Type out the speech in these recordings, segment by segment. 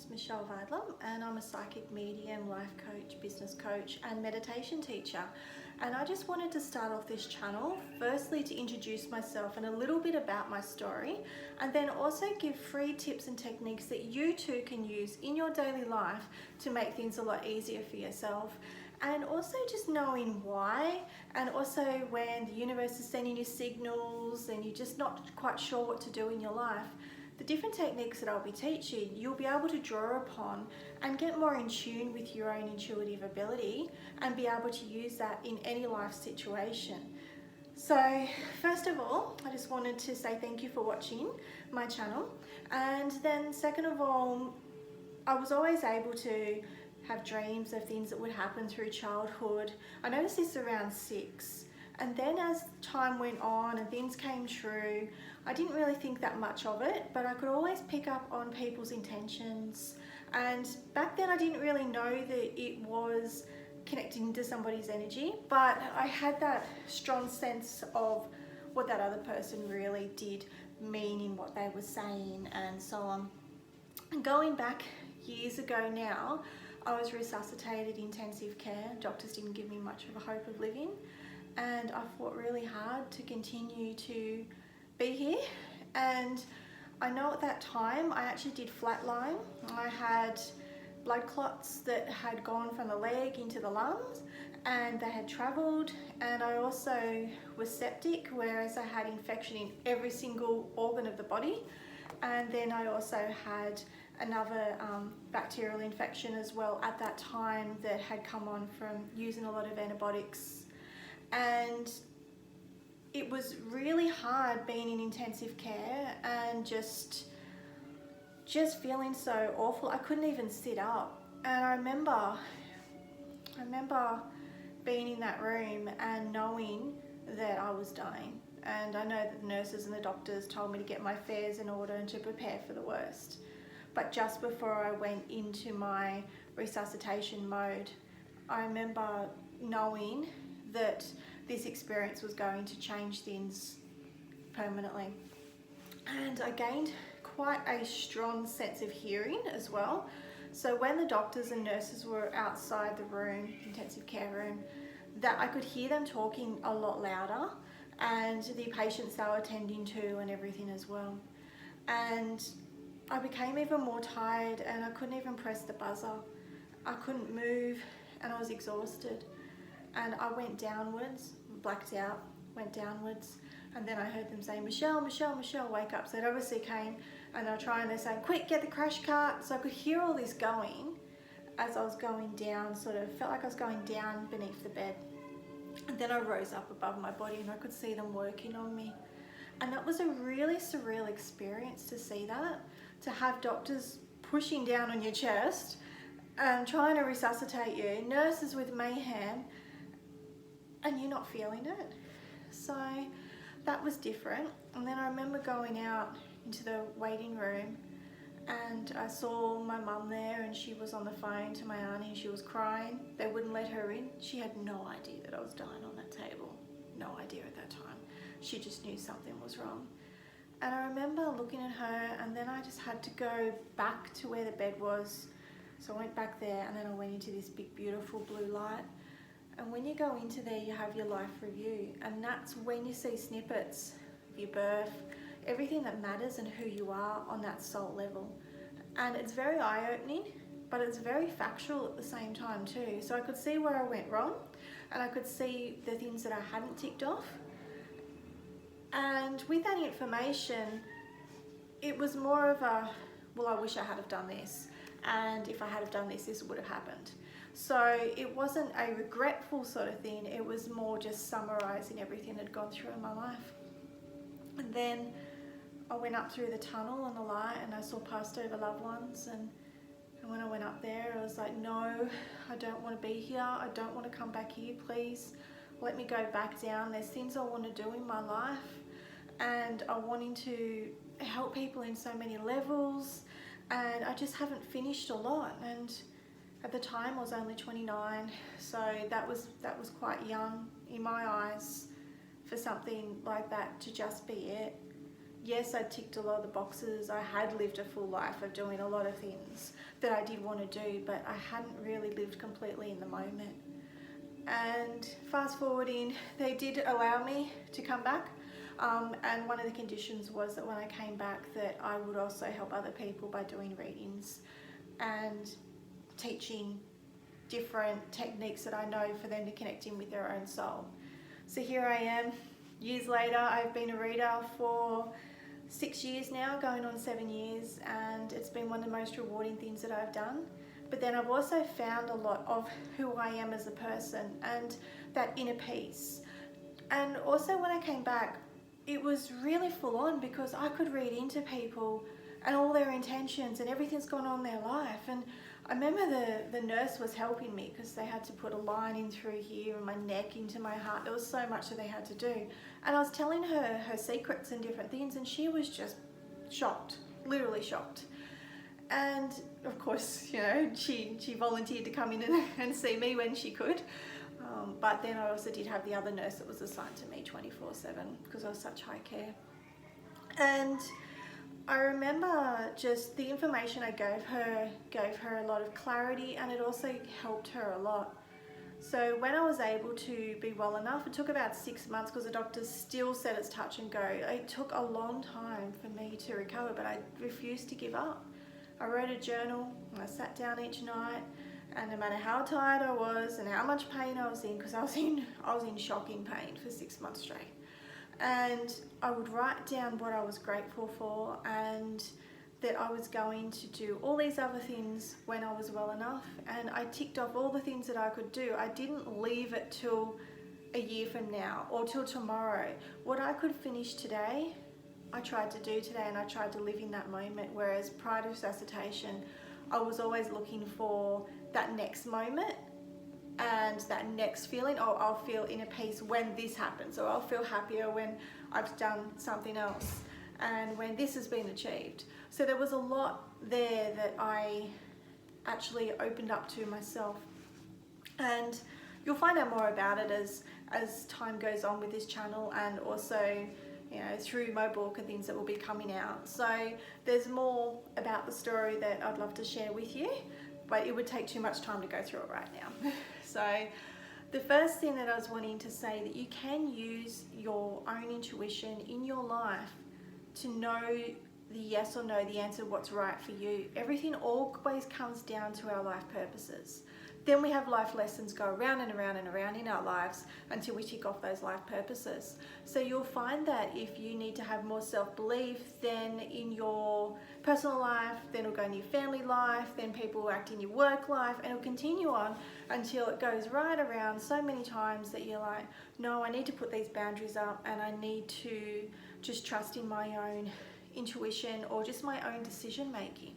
name's Michelle Vidlam and I'm a psychic medium, life coach, business coach and meditation teacher. And I just wanted to start off this channel firstly to introduce myself and a little bit about my story, and then also give free tips and techniques that you too can use in your daily life to make things a lot easier for yourself. And also just knowing why, and also when the universe is sending you signals and you're just not quite sure what to do in your life, the different techniques that I'll be teaching, you'll be able to draw upon and get more in tune with your own intuitive ability and be able to use that in any life situation. So first of all, I just wanted to say thank you for watching my channel. And then second of all, I was always able to have dreams of things that would happen through childhood. I noticed this around 6. And then as time went on and things came true, I didn't really think that much of it, but I could always pick up on people's intentions. And back then I didn't really know that it was connecting to somebody's energy, but I had that strong sense of what that other person really did mean in what they were saying and so on. And going back years ago now, I was resuscitated in intensive care. Doctors didn't give me much of a hope of living. And I fought really hard to continue to be here. And I know at that time I actually did flatline. I had blood clots that had gone from the leg into the lungs and they had travelled, and I also was septic, whereas I had infection in every single organ of the body. And then I also had another bacterial infection as well at that time that had come on from using a lot of antibiotics. And it was really hard being in intensive care and just feeling so awful. I couldn't even sit up. And I remember being in that room and knowing that I was dying. And I know that the nurses and the doctors told me to get my affairs in order and to prepare for the worst. But just before I went into my resuscitation mode, I remember knowing that this experience was going to change things permanently. And I gained quite a strong sense of hearing as well. So when the doctors and nurses were outside the room, intensive care room, that I could hear them talking a lot louder, and the patients they were attending to and everything as well. And I became even more tired and I couldn't even press the buzzer. I couldn't move and I was exhausted. And I went downwards, blacked out, went downwards, and then I heard them say, Michelle, Michelle, Michelle, wake up. So it obviously came, and they were trying, they're saying, quick, get the crash cart. So I could hear all this going as I was going down, sort of felt like I was going down beneath the bed. And then I rose up above my body and I could see them working on me. And that was a really surreal experience to see that, to have doctors pushing down on your chest and trying to resuscitate you, nurses with mayhem, and you're not feeling it. So that was different. And then I remember going out into the waiting room and I saw my mum there, and she was on the phone to my auntie. She was crying. They wouldn't let her in. She had no idea that I was dying on that table. No idea at that time. She just knew something was wrong. And I remember looking at her, and then I just had to go back to where the bed was. So I went back there, and then I went into this big beautiful blue light. And when you go into there, you have your life review, and that's when you see snippets of your birth, everything that matters and who you are on that soul level. And it's very eye-opening, but it's very factual at the same time too. So I could see where I went wrong, and I could see the things that I hadn't ticked off. And with that information, it was more of a, well, I wish I had have done this, and if I had have done this, this would have happened. So it wasn't a regretful sort of thing, it was more just summarising everything that had gone through in my life. And then I went up through the tunnel and the light, and I saw passed over loved ones, and when I went up there I was like, no, I don't want to be here, I don't want to come back here, please let me go back down. There's things I want to do in my life, and I'm wanting to help people in so many levels, and I just haven't finished a lot. And at the time I was only 29, so that was quite young in my eyes for something like that to just be it. yes, I ticked a lot of the boxes. I had lived a full life of doing a lot of things that I did want to do, but I hadn't really lived completely in the moment. And fast forwarding, they did allow me to come back. And one of the conditions was that when I came back that I would also help other people by doing readings and teaching different techniques that I know for them to connect in with their own soul. So here I am, years later. I've been a reader for 6 years now, going on 7 years, and it's been one of the most rewarding things that I've done. But then I've also found a lot of who I am as a person and that inner peace. And also when I came back, it was really full on because I could read into people and all their intentions and everything's gone on in their life. And I remember the nurse was helping me because they had to put a line in through here and my neck into my heart. There was so much that they had to do. And I was telling her her secrets and different things, and she was just shocked, literally shocked. And of course, you know, she volunteered to come in and see me when she could. But then I also did have the other nurse that was assigned to me 24/7 because I was such high care. And I remember just the information I gave her a lot of clarity, and it also helped her a lot. So when I was able to be well enough, it took about 6 months because the doctors still said it's touch and go. It took a long time for me to recover, but I refused to give up. I wrote a journal, and I sat down each night, and no matter how tired I was and how much pain I was in, because I was in shocking pain for 6 months straight, and I would write down what I was grateful for and that I was going to do all these other things when I was well enough, and I ticked off all the things that I could do. I didn't leave it till a year from now or till tomorrow. What I could finish today, I tried to do today, and I tried to live in that moment, whereas prior to resuscitation, I was always looking for that next moment and that next feeling. Oh, I'll feel inner peace when this happens, or I'll feel happier when I've done something else and when this has been achieved. So there was a lot there that I actually opened up to myself, and you'll find out more about it as time goes on with this channel, and also, you know, through my book and things that will be coming out. So there's more about the story that I'd love to share with you, but it would take too much time to go through it right now. So the first thing that I was wanting to say, that you can use your own intuition in your life to know the yes or no, the answer, what's right for you. Everything always comes down to our life purposes. Then we have life lessons go around and around and around in our lives until we tick off those life purposes. So you'll find that if you need to have more self-belief, then in your personal life, then it'll go in your family life, then people will act in your work life, and it'll continue on until it goes right around so many times that you're like, no, I need to put these boundaries up, and I need to just trust in my own intuition or just my own decision making.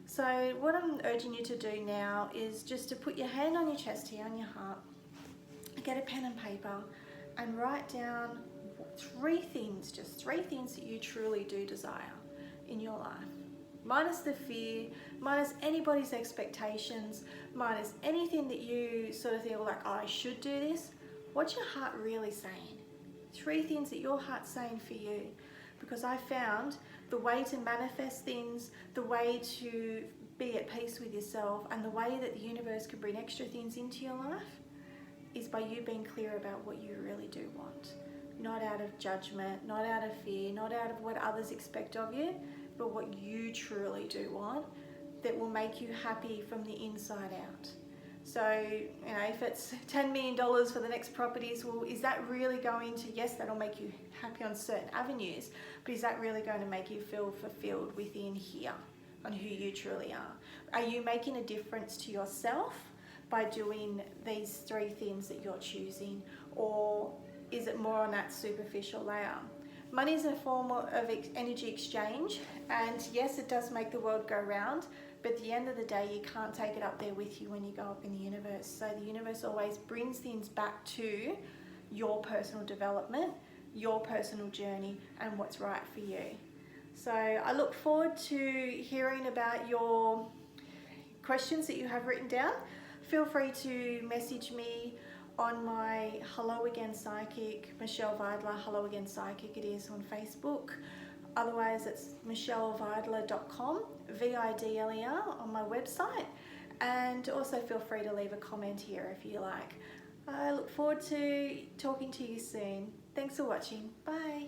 So what I'm urging you to do now is just to put your hand on your chest here, on your heart, get a pen and paper, and write down 3 things, just 3 things that you truly do desire in your life. Minus the fear, minus anybody's expectations, minus anything that you sort of feel like, oh, I should do this. What's your heart really saying? 3 things that your heart's saying for you. Because I found the way to manifest things, the way to be at peace with yourself, and the way that the universe can bring extra things into your life is by you being clear about what you really do want. Not out of judgment, not out of fear, not out of what others expect of you, but what you truly do want that will make you happy from the inside out. So, you know, if it's $10 million for the next properties, well, is that really going to, yes, that'll make you happy on certain avenues, but is that really going to make you feel fulfilled within here on who you truly are? Are you making a difference to yourself by doing these 3 things that you're choosing, or is it more on that superficial layer? Money is a form of energy exchange, and yes, it does make the world go round, but at the end of the day, you can't take it up there with you when you go up in the universe. So the universe always brings things back to your personal development, your personal journey, and what's right for you. So I look forward to hearing about your questions that you have written down. Feel free to message me on my Hello Again Psychic, Michelle Vidler, Hello Again Psychic, it is on Facebook. Otherwise, it's michellevidler.com, VIDLER, on my website. And also feel free to leave a comment here if you like. I look forward to talking to you soon. Thanks for watching. Bye.